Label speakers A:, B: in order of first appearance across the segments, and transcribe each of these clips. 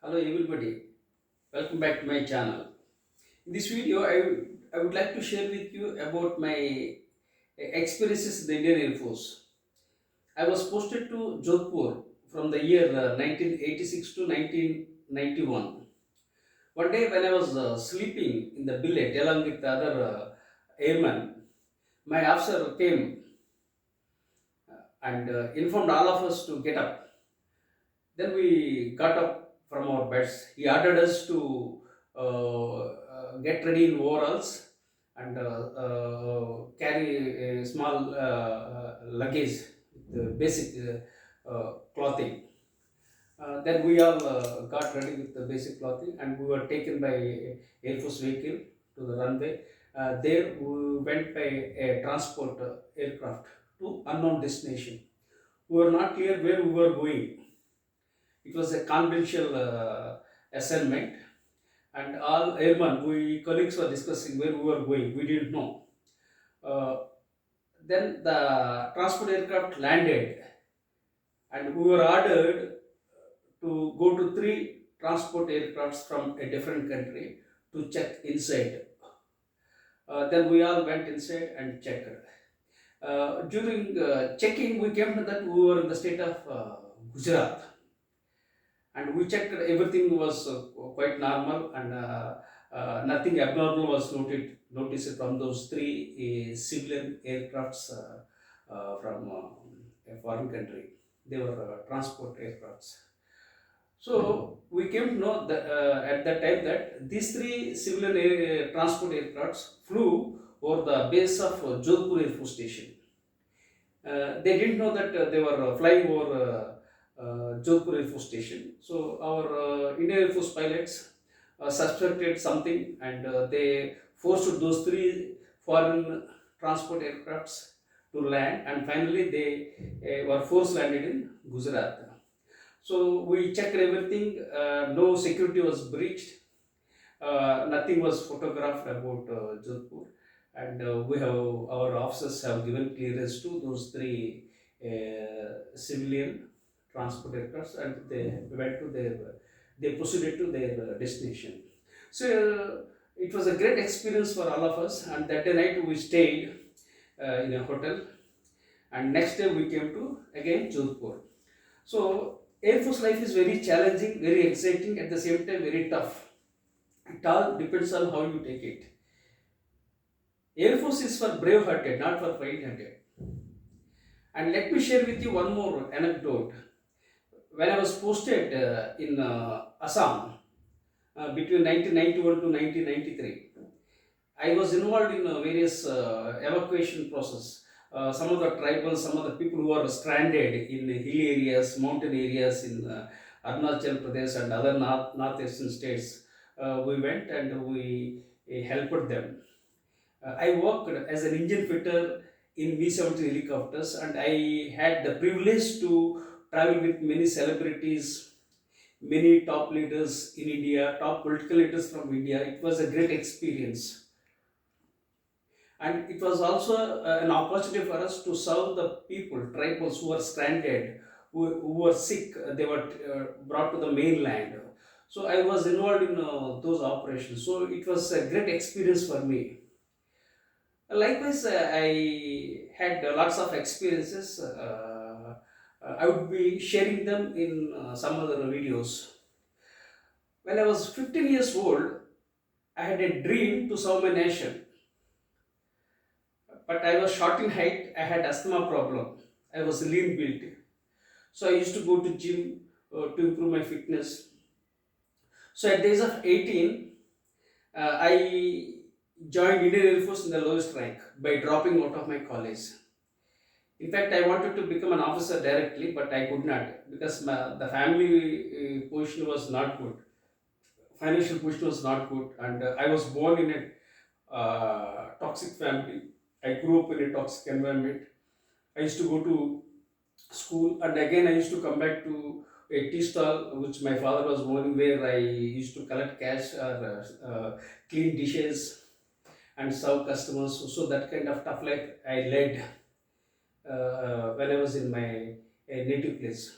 A: Hello everybody, welcome back to my channel. In this video, I would like to share with you about my experiences in the Indian Air Force. I was posted to Jodhpur from the year 1986 to 1991. One day when I was sleeping in the billet along with the other airmen, my officer came and informed all of us to get up. Then we got up from our beds. He ordered us to get ready in overalls and carry a small luggage, the basic clothing. Then we all got ready with the basic clothing and we were taken by Air Force vehicle to the runway. There we went by a transport aircraft to unknown destination. We were not clear where we were going. It was a confidential assignment, and all airmen, we colleagues were discussing where we were going. We didn't know. Uh, then the transport aircraft landed, and we were ordered to go to three transport aircrafts from a different country to check inside. Then we all went inside and checked. During checking, we came to that we were in the state of Gujarat, and we checked everything was quite normal and nothing abnormal was noticed from those three civilian aircrafts from a foreign country. They were transport aircrafts. So we came to know that at that time that these three civilian transport aircrafts flew over the base of Jodhpur Air Force Station. They didn't know that they were flying over Jodhpur Air Force Station. So our Indian Air Force pilots suspected something and they forced those three foreign transport aircrafts to land, and finally they were force landed in Gujarat. So we checked everything, no security was breached, nothing was photographed about Jodhpur, and we have our officers have given clearance to those three civilian transport aircrafts, and they proceeded to their destination. So it was a great experience for all of us, and that night we stayed in a hotel, and next day we came to again Jodhpur. So Air Force life is very challenging, very exciting, at the same time very tough. It all depends on how you take it. Air Force is for brave-hearted, not for faint-hearted. And let me share with you one more anecdote. When I was posted in Assam between 1991 to 1993, I was involved in various evacuation process. Some of the tribals, some of the people who are stranded in hilly areas, mountain areas in Arunachal Pradesh and other northeastern states, we went and we helped them. I worked as an engine fitter in V-70 helicopters, and I had the privilege to travel with many celebrities, many top leaders in India, top political leaders from India. It was a great experience. And it was also an opportunity for us to serve the people, tribals who were stranded, who were sick, they were brought to the mainland. So I was involved in those operations. So it was a great experience for me. Likewise, I had lots of experiences. I would be sharing them in some other videos. When I was 15 years old, I had a dream to serve my nation. But I was short in height, I had asthma problem. I was lean built. So I used to go to gym to improve my fitness. So at the age of 18, I joined Indian Air Force in the lowest rank by dropping out of my college. In fact, I wanted to become an officer directly, but I could not because the family position was not good. Financial position was not good, and I was born in a toxic family. I grew up in a toxic environment. I used to go to school, and again I used to come back to a tea stall which my father was owning, where I used to collect cash or clean dishes and serve customers. So that kind of tough life I led when I was in my native place.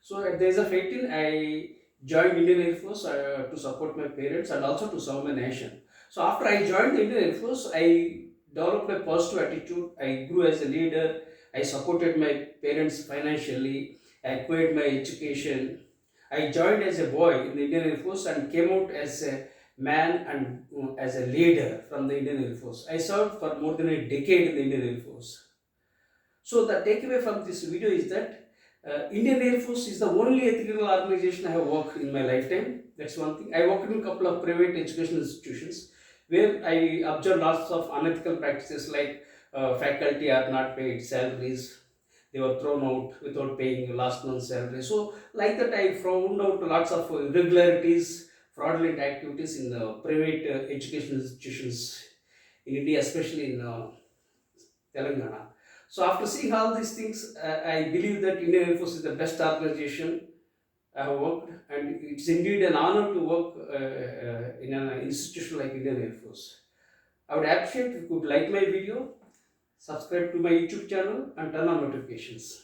A: So at the age of 18, I joined Indian Air Force to support my parents and also to serve my nation. So after I joined the Indian Air Force, I developed a positive attitude. I grew as a leader. I supported my parents financially. I acquired my education. I joined as a boy in the Indian Air Force and came out as a man and as a leader from the Indian Air Force. I served for more than a decade in the Indian Air Force. So the takeaway from this video is that Indian Air Force is the only ethical organization I have worked in my lifetime. That's one thing. I worked in a couple of private educational institutions where I observed lots of unethical practices like faculty are not paid salaries. They were thrown out without paying last month's salary. So like that, I found out lots of irregularities, fraudulent activities in the private educational institutions in India, especially in Telangana. So after seeing all these things, I believe that Indian Air Force is the best organization I have worked, and it's indeed an honor to work in an institution like Indian Air Force. I would appreciate if you could like my video, subscribe to my YouTube channel, and turn on notifications.